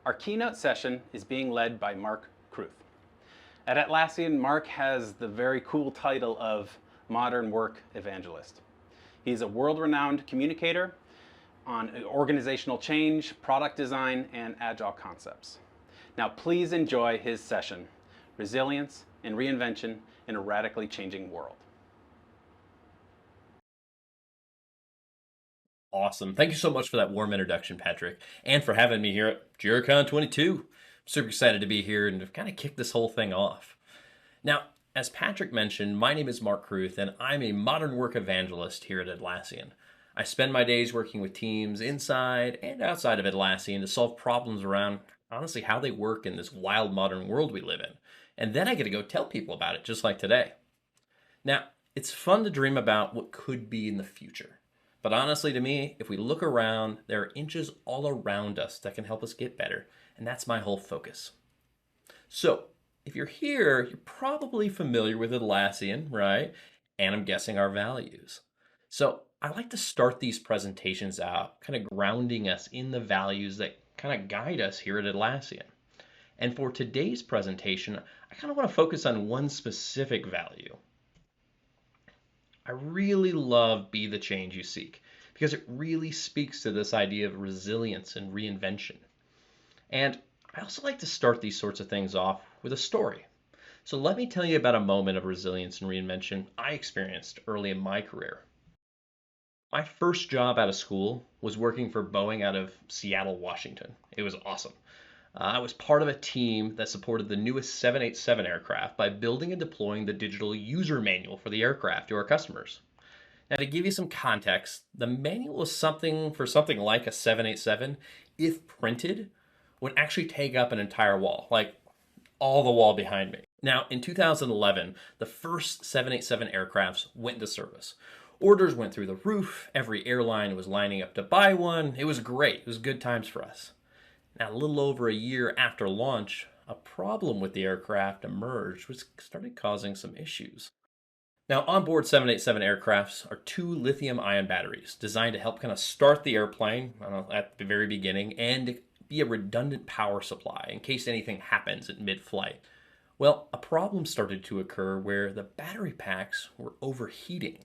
Our keynote session is being led by Mark Cruth. At Atlassian, Mark has the very cool title of Modern Work Evangelist. He's a world-renowned communicator on organizational change, product design, and agile concepts. Now please enjoy his session, Resilience and Reinvention in a Radically Changing World. Awesome. Thank you so much for that warm introduction, Patrick, and for having me here at JiraCon 22. Super excited to be here and to kind of kick this whole thing off. Now, as Patrick mentioned, my name is Mark Cruth, and I'm a modern work evangelist here at Atlassian. I spend my days working with teams inside and outside of Atlassian to solve problems around, honestly, how they work in this wild modern world we live in. And then I get to go tell people about it, just like today. Now, it's fun to dream about what could be in the future. But honestly, to me, if we look around, there are inches all around us that can help us get better. And that's my whole focus. So, if you're here, you're probably familiar with Atlassian, right? And I'm guessing our values. So, I like to start these presentations out kind of grounding us in the values that kind of guide us here at Atlassian. And for today's presentation, I kind of want to focus on one specific value. I really love Be the Change You Seek because it really speaks to this idea of resilience and reinvention. And I also like to start these sorts of things off with a story. So let me tell you about a moment of resilience and reinvention I experienced early in my career. My first job out of school was working for Boeing out of Seattle, Washington. It was awesome. I was part of a team that supported the newest 787 aircraft by building and deploying the digital user manual for the aircraft to our customers. Now, to give you some context, the manual was something like a 787, if printed, would actually take up an entire wall, like all the wall behind me. Now, in 2011, the first 787 aircrafts went into service. Orders went through the roof, every airline was lining up to buy one. It was great, it was good times for us. Now, a little over a year after launch, a problem with the aircraft emerged, which started causing some issues. Now, onboard 787 aircrafts are two lithium-ion batteries designed to help kind of start the airplane at the very beginning and be a redundant power supply in case anything happens at mid-flight. Well, a problem started to occur where the battery packs were overheating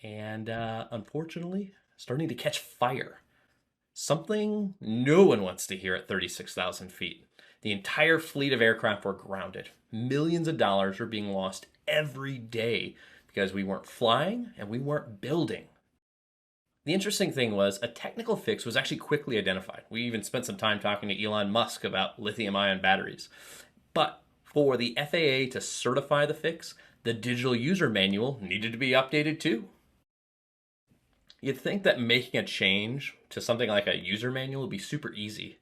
and, unfortunately, starting to catch fire. Something no one wants to hear at 36,000 feet. The entire fleet of aircraft were grounded. Millions of dollars were being lost every day because we weren't flying and we weren't building. The interesting thing was a technical fix was actually quickly identified. We even spent some time talking to Elon Musk about lithium-ion batteries. But for the FAA to certify the fix, the digital user manual needed to be updated too. You'd think that making a change to something like a user manual would be super easy.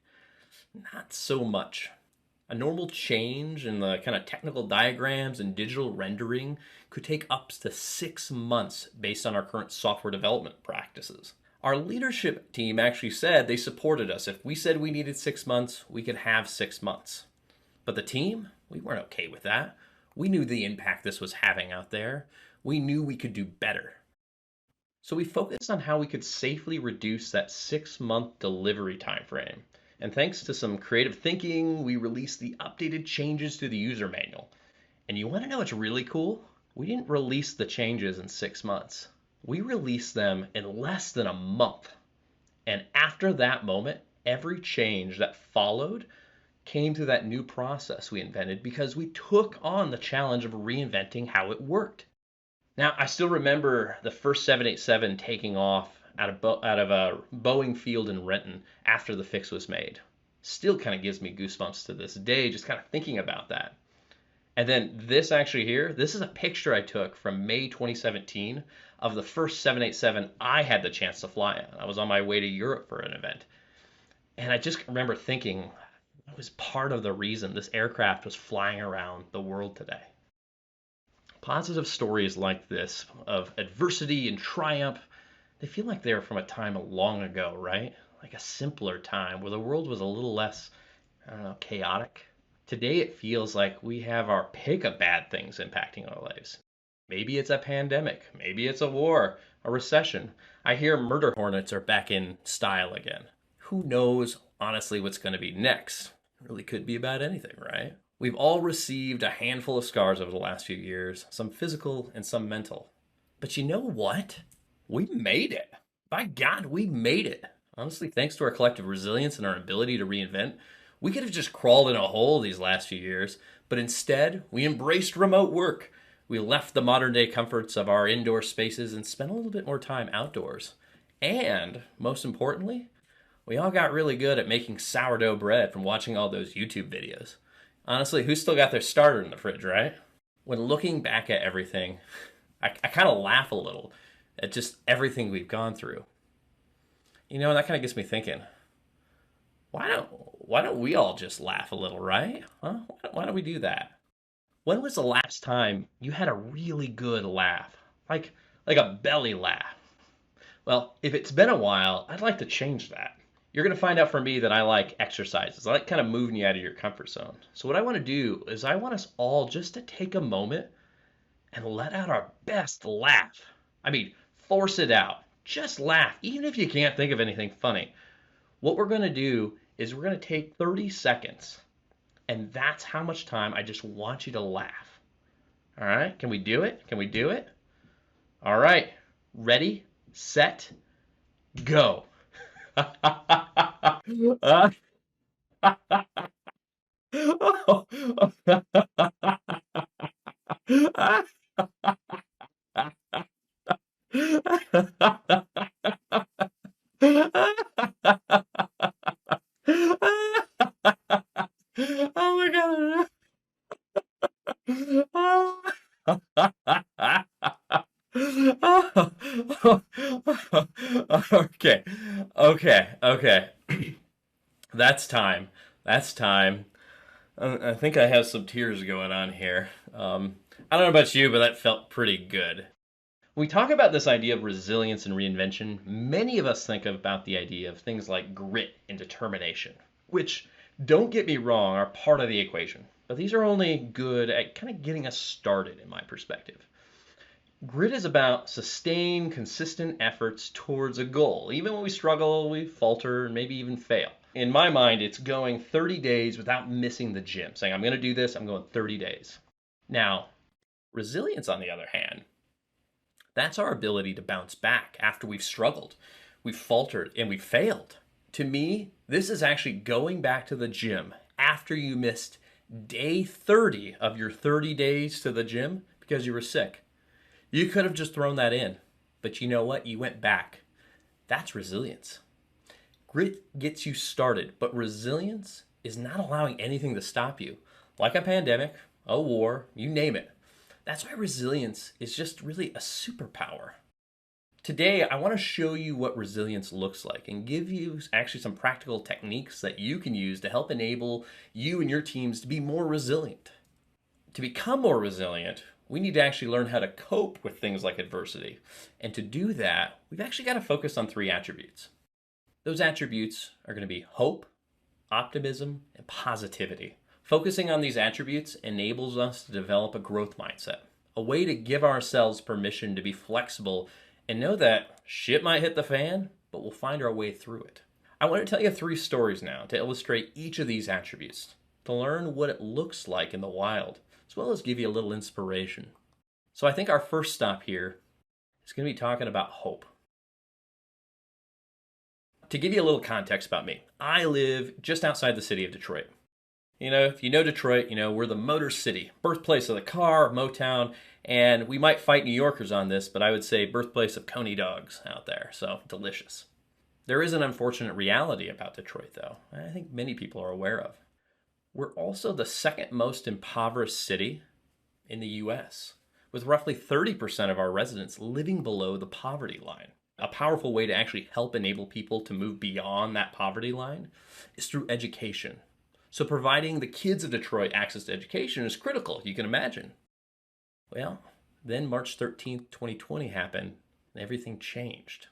Not so much. A normal change in the kind of technical diagrams and digital rendering could take up to 6 months based on our current software development practices. Our leadership team actually said they supported us. If we said we needed 6 months, we could have 6 months. But the team, we weren't okay with that. We knew the impact this was having out there. We knew we could do better. So we focused on how we could safely reduce that 6-month delivery time frame. And thanks to some creative thinking, we released the updated changes to the user manual. And you want to know what's really cool? We didn't release the changes in 6 months. We released them in less than a month. And after that moment, every change that followed came through that new process we invented because we took on the challenge of reinventing how it worked. Now, I still remember the first 787 taking off out of a Boeing field in Renton after the fix was made. Still kind of gives me goosebumps to this day, just kind of thinking about that. And then this actually here, this is a picture I took from May 2017 of the first 787 I had the chance to fly on. I was on my way to Europe for an event. And I just remember thinking, it was part of the reason this aircraft was flying around the world today. Positive stories like this of adversity and triumph, they feel like they're from a time long ago, right? Like a simpler time where the world was a little less, chaotic. Today it feels like we have our pick of bad things impacting our lives. Maybe it's a pandemic, maybe it's a war, a recession. I hear murder hornets are back in style again. Who knows honestly, what's going to be next really could be about anything, right? We've all received a handful of scars over the last few years, some physical and some mental. But you know what? We made it. By God, we made it. Honestly, thanks to our collective resilience and our ability to reinvent, we could have just crawled in a hole these last few years, but instead, we embraced remote work. We left the modern day comforts of our indoor spaces and spent a little bit more time outdoors. And, most importantly, we all got really good at making sourdough bread from watching all those YouTube videos. Honestly, who's still got their starter in the fridge, right? When looking back at everything, I kind of laugh a little at just everything we've gone through. You know, that kind of gets me thinking, why don't we all just laugh a little, right? Huh? Why don't we do that? When was the last time you had a really good laugh? Like a belly laugh? Well, if it's been a while, I'd like to change that. You're going to find out from me that I like exercises. I like kind of moving you out of your comfort zone. So what I want to do is I want us all just to take a moment and let out our best laugh. I mean, force it out. Just laugh, even if you can't think of anything funny. What we're going to do is we're going to take 30 seconds, and that's how much time I just want you to laugh. All right? Can we do it? Can we do it? All right. Ready, set, go. Oh my god. Okay. Okay. That's time. That's time. I think I have some tears going on here. I don't know about you, but that felt pretty good. When we talk about this idea of resilience and reinvention, many of us think about the idea of things like grit and determination, which, don't get me wrong, are part of the equation. But these are only good at kind of getting us started, in my perspective. Grit is about sustained, consistent efforts towards a goal. Even when we struggle, we falter, and maybe even fail. In my mind, it's going 30 days without missing the gym, saying, I'm going to do this, I'm going 30 days. Now, resilience, on the other hand, that's our ability to bounce back after we've struggled, we've faltered, and we've failed. To me, this is actually going back to the gym after you missed day 30 of your 30 days to the gym because you were sick. You could have just thrown that in, but you know what? You went back. That's resilience. Grit gets you started, but resilience is not allowing anything to stop you. Like a pandemic, a war, you name it. That's why resilience is just really a superpower. Today, I want to show you what resilience looks like and give you actually some practical techniques that you can use to help enable you and your teams to be more resilient. To become more resilient, we need to actually learn how to cope with things like adversity. And to do that, we've actually got to focus on 3 attributes. Those attributes are going to be hope, optimism, and positivity. Focusing on these attributes enables us to develop a growth mindset, a way to give ourselves permission to be flexible and know that shit might hit the fan, but we'll find our way through it. I want to tell you 3 stories now to illustrate each of these attributes, to learn what it looks like in the wild, as well as give you a little inspiration. So I think our first stop here is going to be talking about hope. To give you a little context about me, I live just outside the city of Detroit. You know, if you know Detroit, you know, we're the Motor City, birthplace of the car, Motown, and we might fight New Yorkers on this, but I would say birthplace of Coney dogs out there, so delicious. There is an unfortunate reality about Detroit, though, I think many people are aware of. We're also the second most impoverished city in the U.S., with roughly 30% of our residents living below the poverty line. A powerful way to actually help enable people to move beyond that poverty line is through education. So providing the kids of Detroit access to education is critical, you can imagine. Well, then March 13th, 2020 happened, and everything changed.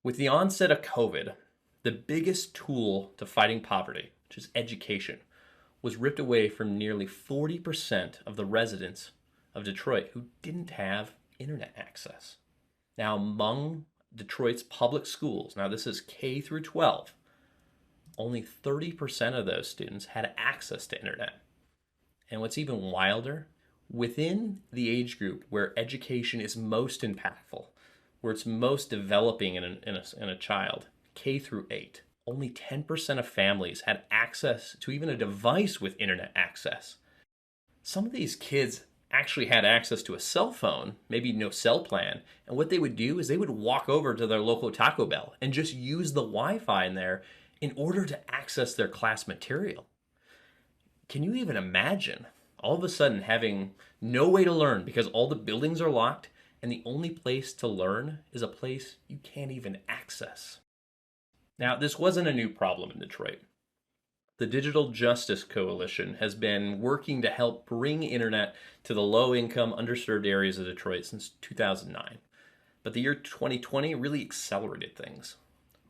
With the onset of COVID, the biggest tool to fighting poverty, which is education, was ripped away from nearly 40% of the residents of Detroit who didn't have internet access. Now, among Detroit's public schools, now this is K through 12, only 30% of those students had access to internet. And what's even wilder, within the age group where education is most impactful, where it's most developing in a child, K through 8, only 10% of families had access to even a device with internet access. Some of these kids actually had access to a cell phone, maybe no cell plan, and what they would do is they would walk over to their local Taco Bell and just use the Wi-Fi in there in order to access their class material. Can you even imagine all of a sudden having no way to learn because all the buildings are locked and the only place to learn is a place you can't even access? Now, this wasn't a new problem in Detroit. The Digital Justice Coalition has been working to help bring internet to the low-income, underserved areas of Detroit since 2009. But the year 2020 really accelerated things.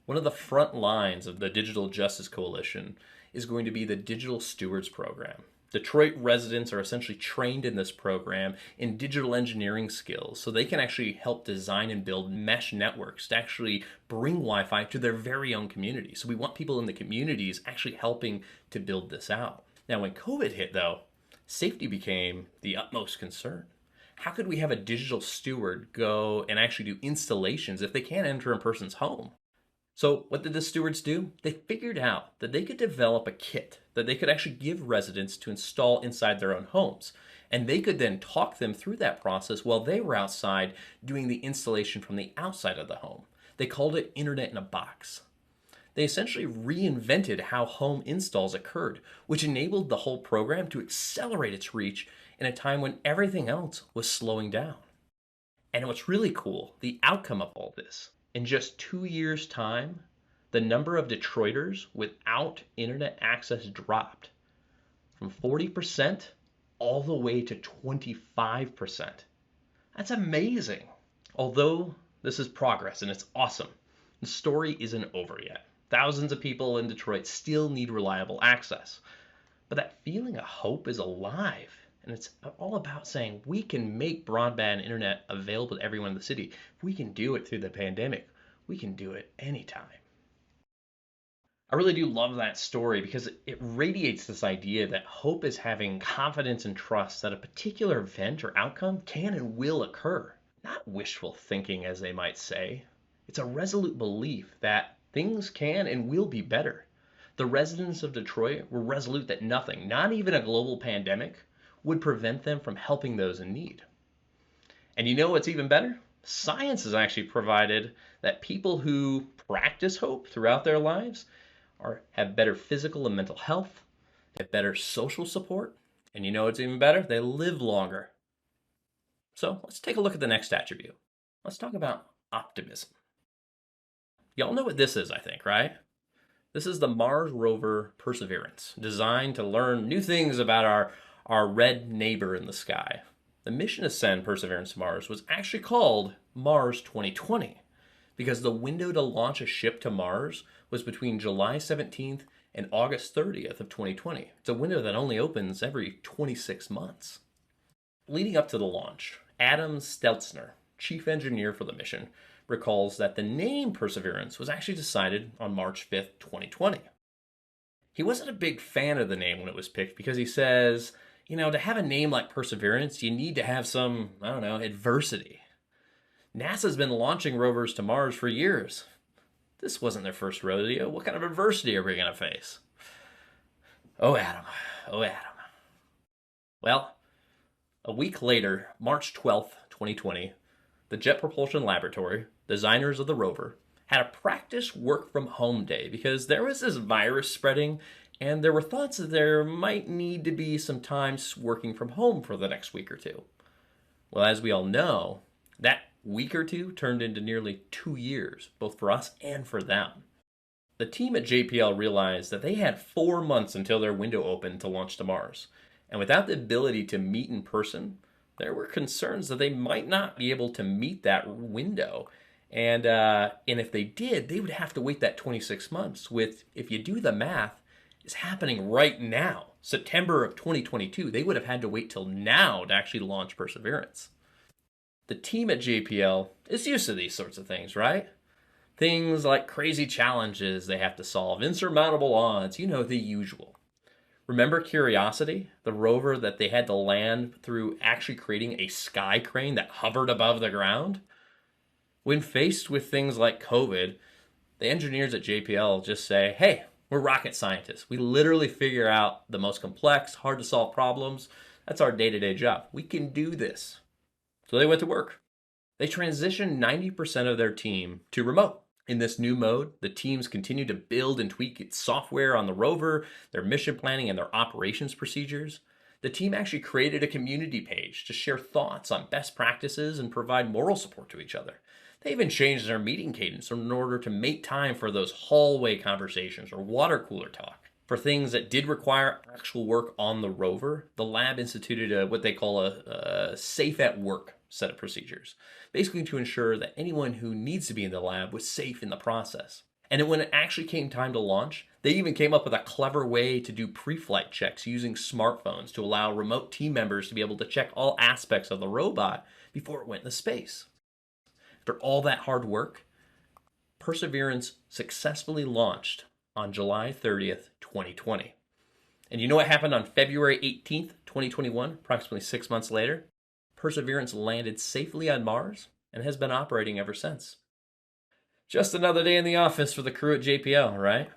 One of the front lines of the Digital Justice Coalition is going to be the Digital Stewards Program. Detroit residents are essentially trained in this program in digital engineering skills, so they can actually help design and build mesh networks to actually bring Wi-Fi to their very own community. So we want people in the communities actually helping to build this out. Now, when COVID hit, though, safety became the utmost concern. How could we have a digital steward go and actually do installations if they can't enter a person's home? So what did the stewards do? They figured out that they could develop a kit that they could actually give residents to install inside their own homes. And they could then talk them through that process while they were outside doing the installation from the outside of the home. They called it Internet in a Box. They essentially reinvented how home installs occurred, which enabled the whole program to accelerate its reach in a time when everything else was slowing down. And what's really cool, the outcome of all this, in just 2 years' time, the number of Detroiters without internet access dropped from 40% all the way to 25%. That's amazing. Although this is progress and it's awesome, the story isn't over yet. Thousands of people in Detroit still need reliable access. But that feeling of hope is alive. And it's all about saying we can make broadband internet available to everyone in the city. If we can do it through the pandemic, we can do it anytime. I really do love that story because it radiates this idea that hope is having confidence and trust that a particular event or outcome can and will occur. Not wishful thinking, as they might say. It's a resolute belief that things can and will be better. The residents of Detroit were resolute that nothing, not even a global pandemic, would prevent them from helping those in need. And you know what's even better? Science has actually provided that people who practice hope throughout their lives have better physical and mental health, they have better social support, and you know what's even better? They live longer. So let's take a look at the next attribute. Let's talk about optimism. Y'all know what this is, I think, right? This is the Mars rover Perseverance, designed to learn new things about our red neighbor in the sky. The mission to send Perseverance to Mars was actually called Mars 2020 because the window to launch a ship to Mars was between July 17th and August 30th of 2020. It's a window that only opens every 26 months. Leading up to the launch, Adam Stelzner, chief engineer for the mission, recalls that the name Perseverance was actually decided on March 5th, 2020. He wasn't a big fan of the name when it was picked because he says, to have a name like Perseverance, you need to have some, adversity. NASA's been launching rovers to Mars for years. This wasn't their first rodeo. What kind of adversity are we going to face? Oh, Adam. Oh, Adam. Well, a week later, March 12th, 2020, the Jet Propulsion Laboratory, designers of the rover, had a practice work from home day because there was this virus spreading and there were thoughts that there might need to be some time working from home for the next week or two. Well, as we all know, that week or two turned into nearly 2 years, both for us and for them. The team at JPL realized that they had 4 months until their window opened to launch to Mars. And without the ability to meet in person, there were concerns that they might not be able to meet that window. And if they did, they would have to wait that 26 months, with, if you do the math, is happening right now. September of 2022, they would have had to wait till now to actually launch Perseverance. The team at JPL is used to these sorts of things, right? Things like crazy challenges they have to solve, insurmountable odds, the usual. Remember Curiosity, the rover that they had to land through actually creating a sky crane that hovered above the ground? When faced with things like COVID, the engineers at JPL just say, hey, we're rocket scientists. We literally figure out the most complex, hard to solve problems. That's our day-to-day job. We can do this. So they went to work. They transitioned 90% of their team to remote. In this new mode, the teams continue to build and tweak its software on the rover, their mission planning, and their operations procedures. The team actually created a community page to share thoughts on best practices and provide moral support to each other. They even changed their meeting cadence in order to make time for those hallway conversations or water cooler talk. For things that did require actual work on the rover, the lab instituted what they call a safe at work set of procedures, basically to ensure that anyone who needs to be in the lab was safe in the process. And when it actually came time to launch, they even came up with a clever way to do pre-flight checks using smartphones to allow remote team members to be able to check all aspects of the robot before it went into space. After all that hard work, Perseverance successfully launched on July 30th, 2020. And you know what happened on February 18th, 2021, approximately 6 months later? Perseverance landed safely on Mars and has been operating ever since. Just another day in the office for the crew at JPL, right?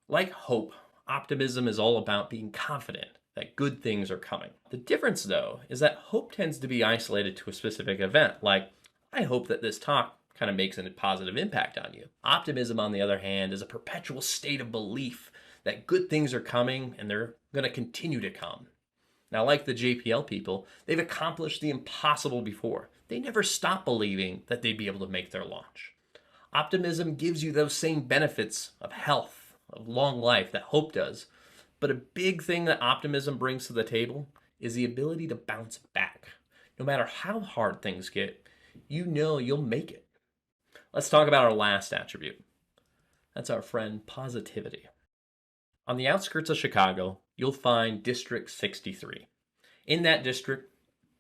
Like hope, optimism is all about being confident that good things are coming. The difference, though, is that hope tends to be isolated to a specific event, like, I hope that this talk kind of makes a positive impact on you. Optimism, on the other hand, is a perpetual state of belief that good things are coming and they're going to continue to come. Now, like the JPL people, they've accomplished the impossible before. They never stopped believing that they'd be able to make their launch. Optimism gives you those same benefits of health, of long life that hope does. But a big thing that optimism brings to the table is the ability to bounce back. No matter how hard things get, you know you'll make it. Let's talk about our last attribute. That's our friend positivity. On the outskirts of Chicago, you'll find District 63. In that district,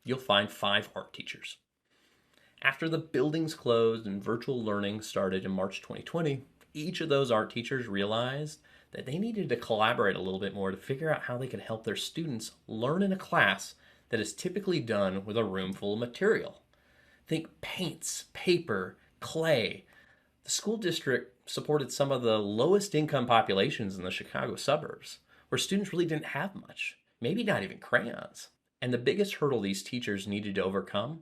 you'll find 5 art teachers. After the buildings closed and virtual learning started in March 2020, each of those art teachers realized that they needed to collaborate a little bit more to figure out how they could help their students learn in a class that is typically done with a room full of material. Think paints, paper, clay. The school district supported some of the lowest income populations in the Chicago suburbs, where students really didn't have much, maybe not even crayons. And the biggest hurdle these teachers needed to overcome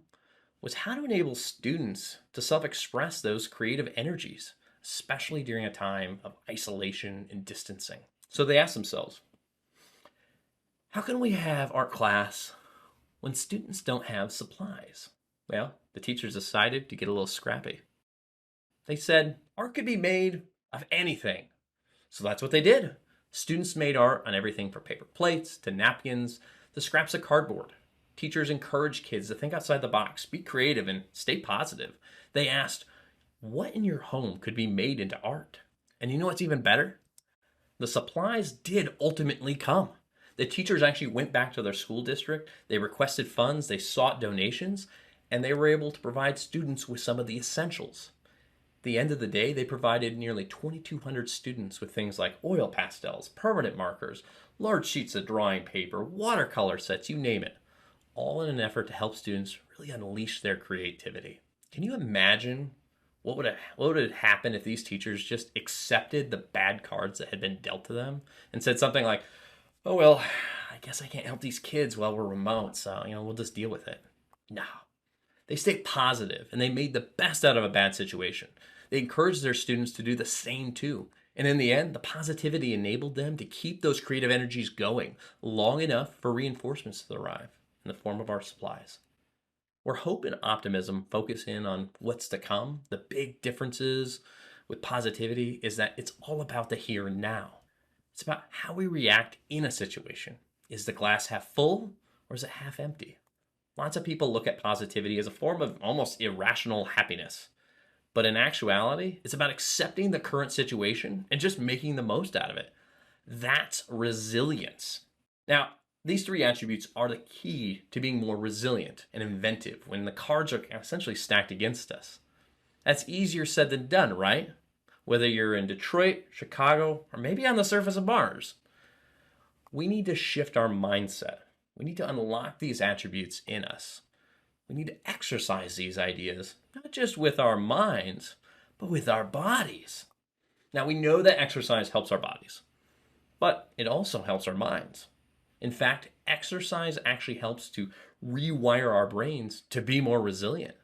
was how to enable students to self-express those creative energies, especially during a time of isolation and distancing. So they asked themselves, how can we have art class when students don't have supplies? Well, the teachers decided to get a little scrappy. They said art could be made of anything. So that's what they did. Students made art on everything from paper plates to napkins to scraps of cardboard. Teachers encouraged kids to think outside the box, be creative, and stay positive. They asked, what in your home could be made into art? And you know what's even better? The supplies did ultimately come. The teachers actually went back to their school district, they requested funds, they sought donations, and they were able to provide students with some of the essentials. At the end of the day, they provided nearly 2,200 students with things like oil pastels, permanent markers, large sheets of drawing paper, watercolor sets, you name it, all in an effort to help students really unleash their creativity. Can you imagine what would have happened if these teachers just accepted the bad cards that had been dealt to them and said something like, oh, well, I guess I can't help these kids while we're remote, so, we'll just deal with it. No. They stayed positive and they made the best out of a bad situation. They encouraged their students to do the same too. And in the end, the positivity enabled them to keep those creative energies going long enough for reinforcements to arrive in the form of our supplies. Where hope and optimism focus in on what's to come, the big differences with positivity is that it's all about the here and now. It's about how we react in a situation. Is the glass half full or is it half empty? Lots of people look at positivity as a form of almost irrational happiness. But in actuality, it's about accepting the current situation and just making the most out of it. That's resilience. Now, these 3 attributes are the key to being more resilient and inventive when the cards are essentially stacked against us. That's easier said than done, right? Whether you're in Detroit, Chicago, or maybe on the surface of Mars. We need to shift our mindset. We need to unlock these attributes in us. We need to exercise these ideas, not just with our minds, but with our bodies. Now, we know that exercise helps our bodies, but it also helps our minds. In fact, exercise actually helps to rewire our brains to be more resilient.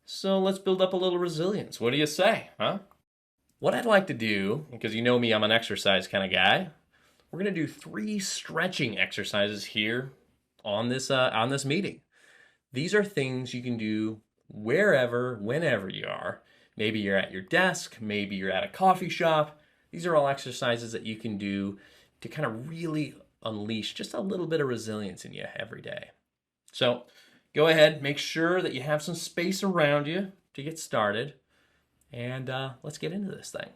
So let's build up a little resilience. What do you say, huh? What I'd like to do, because you know me, I'm an exercise kind of guy, we're going to do 3 stretching exercises here on this meeting. These are things you can do wherever, whenever you are. Maybe you're at your desk, maybe you're at a coffee shop. These are all exercises that you can do to kind of really unleash just a little bit of resilience in you every day. So go ahead, make sure that you have some space around you to get started, and let's get into this thing.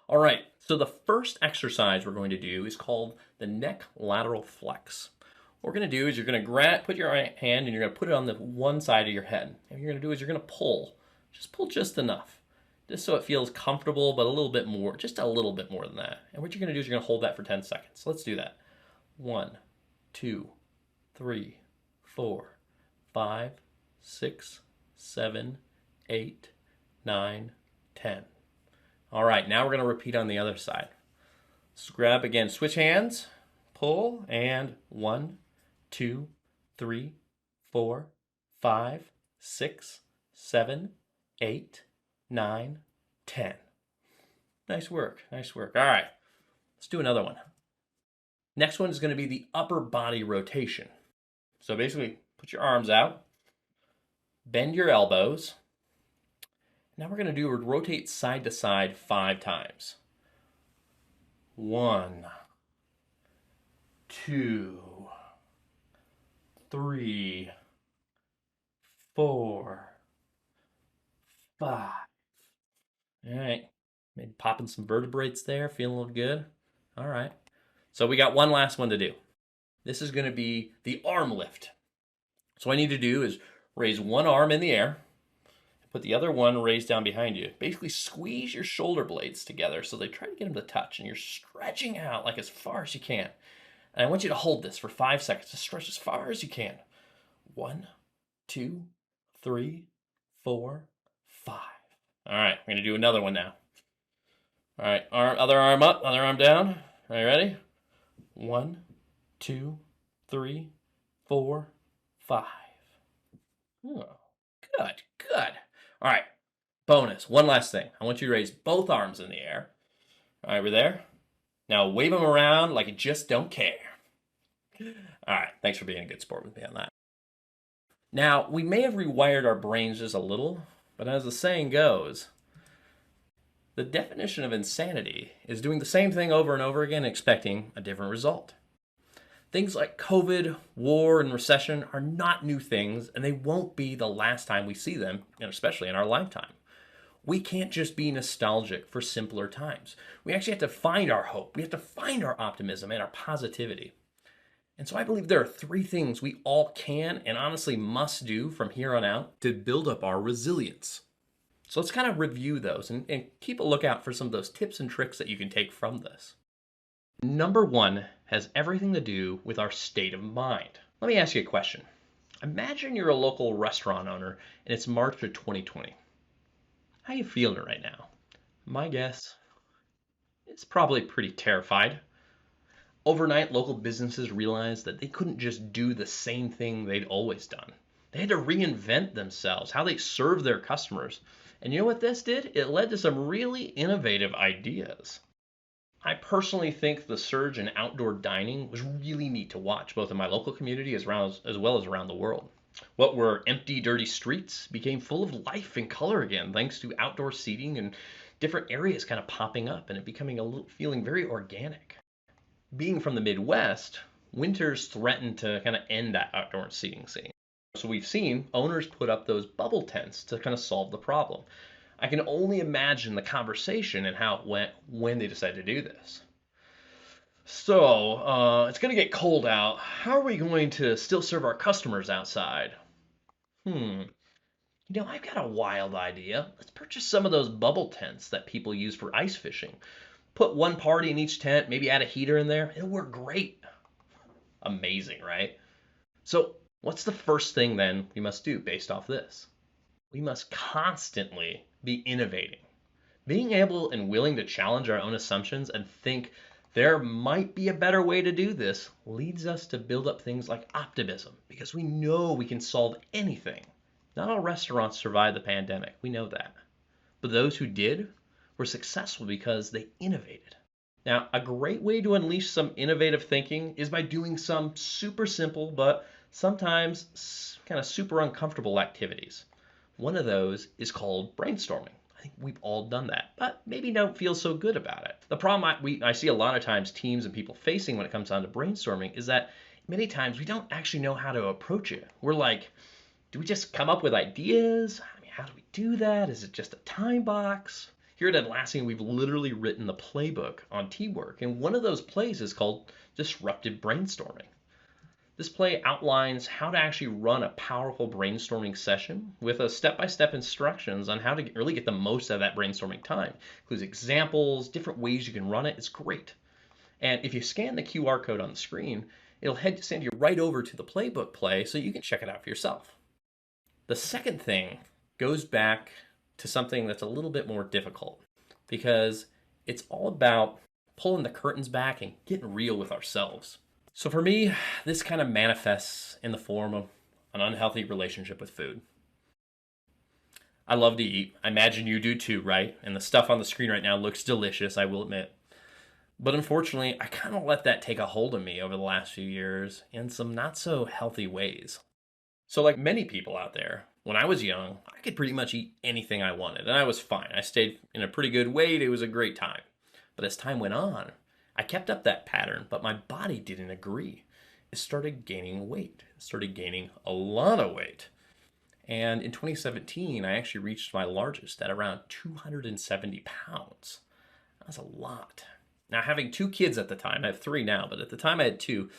All right, so the first exercise we're going to do is called the neck lateral flex. What we're going to do is you're going to put your hand and you're going to put it on the one side of your head. And what you're going to do is you're going to pull just enough, just so it feels comfortable, but a little bit more, just a little bit more than that. And what you're going to do is you're going to hold that for 10 seconds. Let's do that. 1, 2, 3, 4, 5, 6, 7, 8, 9, 10. All right, now we're going to repeat on the other side. So grab again, switch hands, pull, and 1, 2, 3, 4, 5, 6, 7, 8, 9, 10. Nice work, nice work. All right, let's do another one. Next one is going to be the upper body rotation. So basically, put your arms out, bend your elbows. Now we're going to do rotate side to side 5 times. 1, 2, 3, 4, 5. All right, maybe popping some vertebrates there, feeling a little good. All right, so we got one last one to do. This is going to be the arm lift. So what I need to do is raise one arm in the air, put the other one raised down behind you. Basically squeeze your shoulder blades together so they try to get them to touch, and you're stretching out like as far as you can. And I want you to hold this for 5 seconds to stretch as far as you can. 1, 2, 3, 4, 5. All right, we're going to do another one now. All right, other arm up, other arm down. Are you ready? 1, 2, 3, 4, 5. Oh, good, good. All right, bonus, one last thing. I want you to raise both arms in the air. All right, we're there. Now wave them around like you just don't care. All right, thanks for being a good sport with me on that. Now, we may have rewired our brains just a little, but as the saying goes, the definition of insanity is doing the same thing over and over again and expecting a different result. Things like COVID, war, and recession are not new things, and they won't be the last time we see them, especially in our lifetime. We can't just be nostalgic for simpler times. We actually have to find our hope. We have to find our optimism and our positivity. And so I believe there are 3 things we all can and honestly must do from here on out to build up our resilience. So let's kind of review those and keep a lookout for some of those tips and tricks that you can take from this. Number 1 has everything to do with our state of mind. Let me ask you a question. Imagine you're a local restaurant owner and it's March of 2020. How you feeling right now? My guess, it's probably pretty terrified. Overnight, local businesses realized that they couldn't just do the same thing they'd always done. They had to reinvent themselves, how they serve their customers. And you know what this did? It led to some really innovative ideas. I personally think the surge in outdoor dining was really neat to watch, both in my local community as well as around the world. What were empty, dirty streets became full of life and color again, thanks to outdoor seating and different areas kind of popping up and it becoming feeling very organic. Being from the Midwest, winters threaten to kind of end that outdoor seating scene. So we've seen owners put up those bubble tents to kind of solve the problem. I can only imagine the conversation and how it went when they decided to do this. So, it's going to get cold out. How are we going to still serve our customers outside? I've got a wild idea. Let's purchase some of those bubble tents that people use for ice fishing. Put one party in each tent, maybe add a heater in there. It'll work great. Amazing, right? So, what's the first thing then we must do based off this? We must constantly be innovating. Being able and willing to challenge our own assumptions and think there might be a better way to do this leads us to build up things like optimism because we know we can solve anything. Not all restaurants survived the pandemic, we know that. But those who did were successful because they innovated. Now, a great way to unleash some innovative thinking is by doing some super simple but sometimes kind of super uncomfortable activities. One of those is called brainstorming. I think we've all done that, but maybe don't feel so good about it. The problem I see a lot of times teams and people facing when it comes down to brainstorming is that many times we don't actually know how to approach it. We're like, do we just come up with ideas? I mean, how do we do that? Is it just a time box? Here at Atlassian, we've literally written the playbook on teamwork, and one of those plays is called disruptive brainstorming. This play outlines how to actually run a powerful brainstorming session with a step-by-step instructions on how to really get the most out of that brainstorming time. It includes examples, different ways you can run it. It's great. And if you scan the QR code on the screen, it'll send you right over to the playbook play so you can check it out for yourself. The second thing goes back to something that's a little bit more difficult because it's all about pulling the curtains back and getting real with ourselves. So for me, this kind of manifests in the form of an unhealthy relationship with food. I love to eat. I imagine you do too, right? And the stuff on the screen right now looks delicious, I will admit. But unfortunately, I kind of let that take a hold of me over the last few years in some not so healthy ways. So like many people out there, when I was young, I could pretty much eat anything I wanted, and I was fine. I stayed in a pretty good weight. It was a great time. But as time went on, I kept up that pattern, but my body didn't agree. It started gaining weight. It started gaining a lot of weight. And in 2017, I actually reached my largest at around 270 pounds. That's a lot. Now, having two kids at the time, I have three now, but at the time I had two,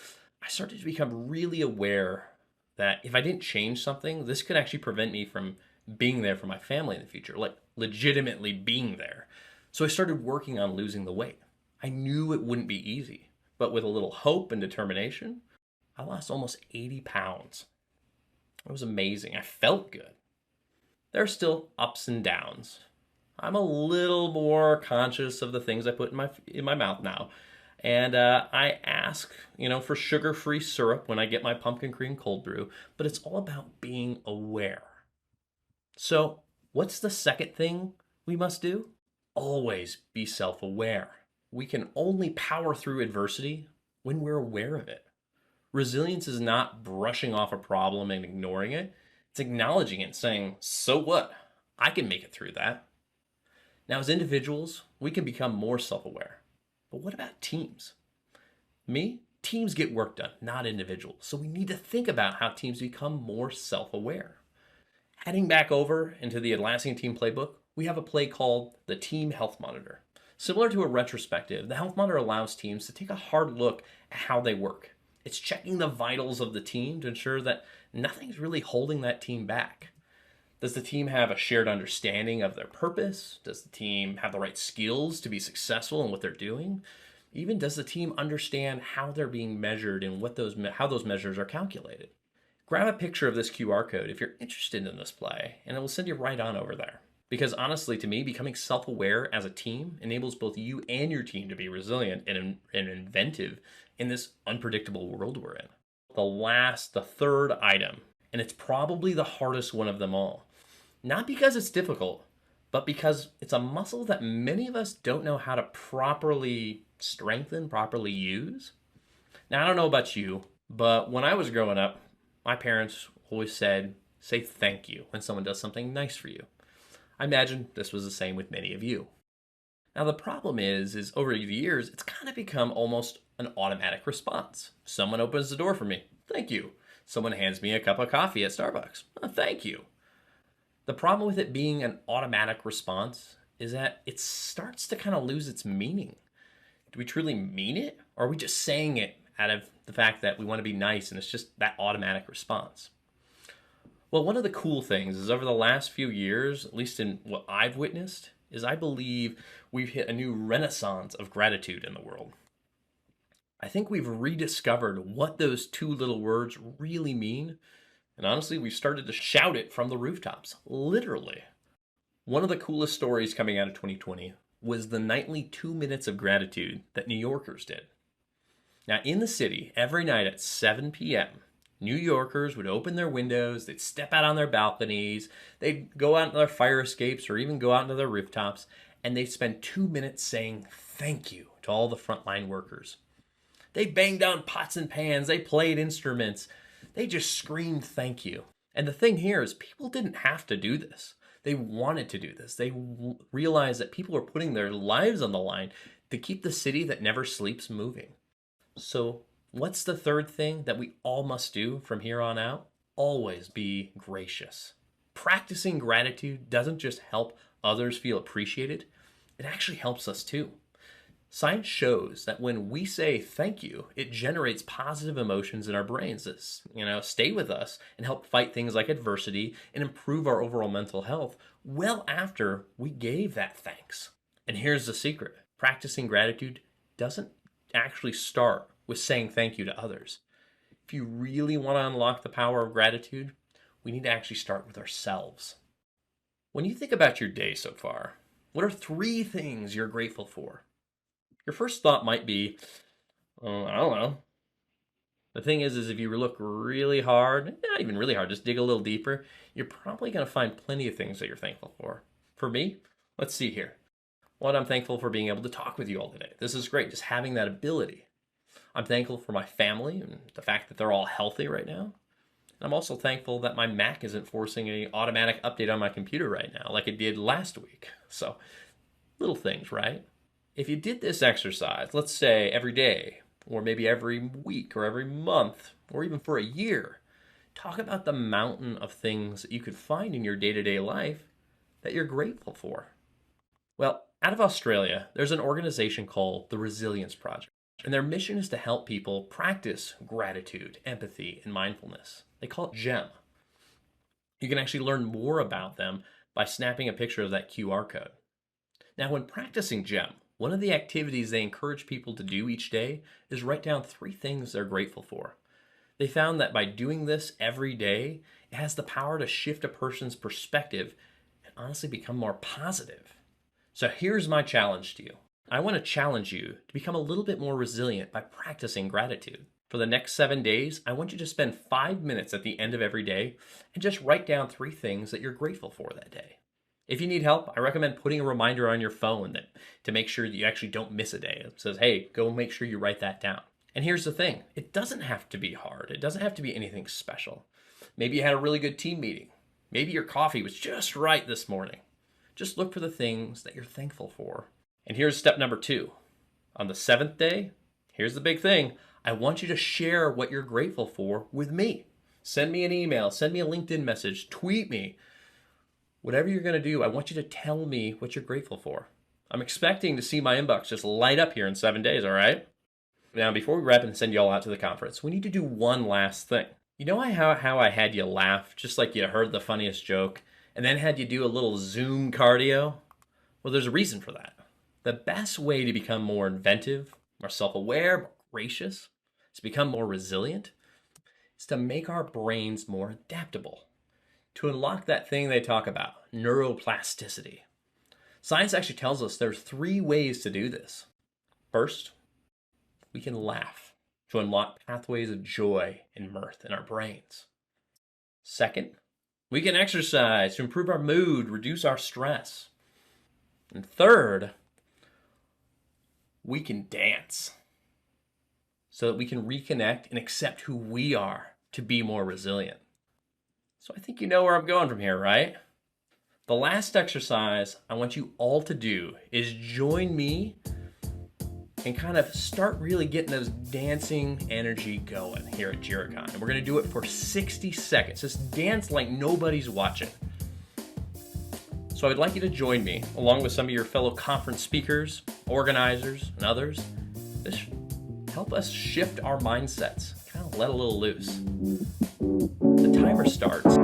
I started to become really aware that if I didn't change something, this could actually prevent me from being there for my family in the future, like legitimately being there. So I started working on losing the weight. I knew it wouldn't be easy, but with a little hope and determination, I lost almost 80 pounds. It was amazing. I felt good. There are still ups and downs. I'm a little more conscious of the things I put in my mouth now. And I ask, for sugar-free syrup when I get my pumpkin cream cold brew, but it's all about being aware. So, what's the second thing we must do? Always be self-aware. We can only power through adversity when we're aware of it. Resilience is not brushing off a problem and ignoring it. It's acknowledging it and saying, so what? I can make it through that. Now, as individuals, we can become more self-aware. But what about teams? Teams get work done, not individuals. So we need to think about how teams become more self-aware. Heading back over into the Atlassian team playbook, we have a play called the Team Health Monitor. Similar to a retrospective, the Health Monitor allows teams to take a hard look at how they work. It's checking the vitals of the team to ensure that nothing's really holding that team back. Does the team have a shared understanding of their purpose? Does the team have the right skills to be successful in what they're doing? Even does the team understand how they're being measured and how those measures are calculated? Grab a picture of this QR code if you're interested in this play, and it will send you right on over there. Because honestly, to me, becoming self-aware as a team enables both you and your team to be resilient and inventive in this unpredictable world we're in. The third item, and it's probably the hardest one of them all. Not because it's difficult, but because it's a muscle that many of us don't know how to properly strengthen, properly use. Now, I don't know about you, but when I was growing up, my parents always said, say thank you when someone does something nice for you. I imagine this was the same with many of you. Now, the problem is over the years, it's kind of become almost an automatic response. Someone opens the door for me. Thank you. Someone hands me a cup of coffee at Starbucks. Oh, thank you. The problem with it being an automatic response is that it starts to kind of lose its meaning. Do we truly mean it? Or are we just saying it out of the fact that we want to be nice and it's just that automatic response? Well, one of the cool things is over the last few years, at least in what I've witnessed, is I believe we've hit a new renaissance of gratitude in the world. I think we've rediscovered what those two little words really mean. And honestly, we've started to shout it from the rooftops, literally. One of the coolest stories coming out of 2020 was the nightly 2 minutes of gratitude that New Yorkers did. Now, in the city, every night at 7 p.m., New Yorkers would open their windows, they'd step out on their balconies, they'd go out into their fire escapes or even go out into their rooftops, and they'd spend 2 minutes saying thank you to all the frontline workers. They banged on pots and pans, they played instruments, they just screamed thank you. And the thing here is people didn't have to do this. They wanted to do this. They realized that people are putting their lives on the line to keep the city that never sleeps moving. So what's the third thing that we all must do from here on out? Always be gracious. Practicing gratitude doesn't just help others feel appreciated, it actually helps us too. Science shows that when we say thank you, it generates positive emotions in our brains that, stay with us and help fight things like adversity and improve our overall mental health well after we gave that thanks. And here's the secret. Practicing gratitude doesn't actually start with saying thank you to others. If you really want to unlock the power of gratitude, we need to actually start with ourselves. When you think about your day so far, what are 3 things you're grateful for? Your first thought might be, I don't know. The thing is if you look really hard, not even really hard, just dig a little deeper, you're probably going to find plenty of things that you're thankful for. For me, let's see here. One, I'm thankful for being able to talk with you all today. This is great, just having that ability. I'm thankful for my family and the fact that they're all healthy right now. And I'm also thankful that my Mac isn't forcing an automatic update on my computer right now like it did last week. So, little things, right? If you did this exercise, let's say every day, or maybe every week, or every month, or even for a year, talk about the mountain of things that you could find in your day-to-day life that you're grateful for. Well, out of Australia, there's an organization called the Resilience Project, and their mission is to help people practice gratitude, empathy, and mindfulness. They call it GEM. You can actually learn more about them by snapping a picture of that QR code. Now, when practicing GEM, one of the activities they encourage people to do each day is write down 3 things they're grateful for. They found that by doing this every day, it has the power to shift a person's perspective and honestly become more positive. So here's my challenge to you. I want to challenge you to become a little bit more resilient by practicing gratitude. For the next 7 days, I want you to spend 5 minutes at the end of every day and just write down 3 things that you're grateful for that day. If you need help, I recommend putting a reminder on your phone to make sure that you actually don't miss a day. It says, hey, go make sure you write that down. And here's the thing. It doesn't have to be hard. It doesn't have to be anything special. Maybe you had a really good team meeting. Maybe your coffee was just right this morning. Just look for the things that you're thankful for. And here's step number 2. On the 7th day, here's the big thing. I want you to share what you're grateful for with me. Send me an email, send me a LinkedIn message, tweet me. Whatever you're going to do, I want you to tell me what you're grateful for. I'm expecting to see my inbox just light up here in 7 days, all right? Now, before we wrap and send you all out to the conference, we need to do one last thing. You know how I had you laugh just like you heard the funniest joke, and then had you do a little Zoom cardio? Well, there's a reason for that. The best way to become more inventive, more self-aware, more gracious, to become more resilient, is to make our brains more adaptable. To unlock that thing they talk about, neuroplasticity. Science actually tells us there's 3 ways to do this. First, we can laugh to unlock pathways of joy and mirth in our brains. Second, we can exercise to improve our mood, reduce our stress. And third, we can dance so that we can reconnect and accept who we are to be more resilient. So I think you know where I'm going from here, right? The last exercise I want you all to do is join me and kind of start really getting those dancing energy going here at JiraCon. And we're going to do it for 60 seconds. Just dance like nobody's watching. So I'd like you to join me, along with some of your fellow conference speakers, organizers, and others. This help us shift our mindsets, kind of let a little loose. The timer starts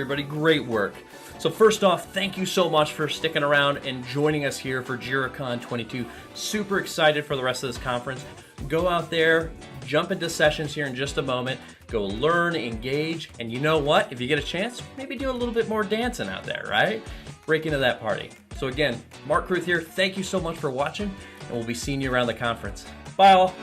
everybody. Great work. So first off, thank you so much for sticking around and joining us here for JiraCon 22. Super excited for the rest of this conference. Go out there, jump into sessions here in just a moment. Go learn, engage, and you know what? If you get a chance, maybe do a little bit more dancing out there, right? Break into that party. So again, Mark Cruth here. Thank you so much for watching, and we'll be seeing you around the conference. Bye all.